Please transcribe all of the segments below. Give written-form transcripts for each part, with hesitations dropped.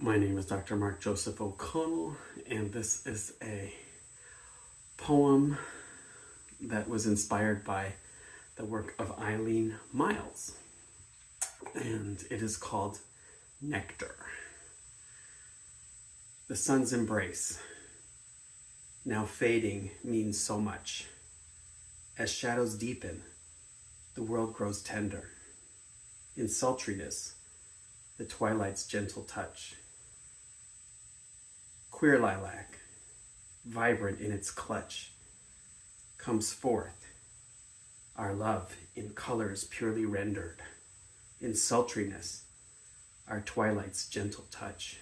My name is Dr. Mark Joseph O'Connell, and this is a poem that was inspired by the work of Eileen Myles, and it is called Nectar. The sun's embrace, now fading, means so much. As shadows deepen, the world grows tender. In sultriness, the twilight's gentle touch. Queer lilac, vibrant in its clutch, comes forth, our love in colors purely rendered. In sultriness, our twilight's gentle touch.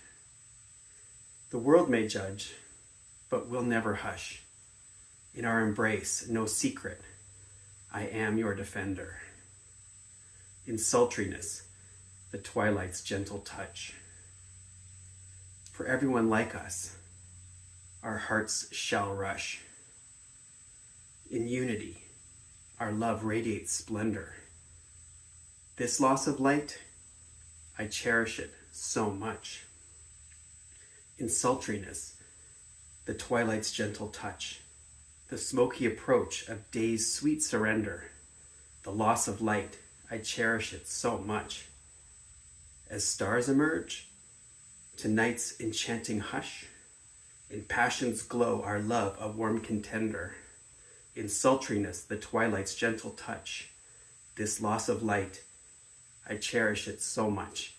The world may judge, but we'll never hush. In our embrace, no secret, I am your defender. In sultriness, the twilight's gentle touch. For everyone like us, our hearts shall rush. In unity, our love radiates splendor. This loss of light, I cherish it so much. In sultriness, the twilight's gentle touch, the smoky approach of day's sweet surrender, the loss of light, I cherish it so much. As stars emerge, to night's enchanting hush, in passion's glow our love a warm contender. In sultriness, the twilight's gentle touch, this loss of light, I cherish it so much.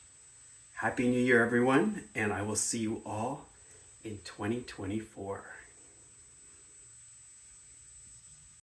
Happy New Year, everyone, and I will see you all in 2024.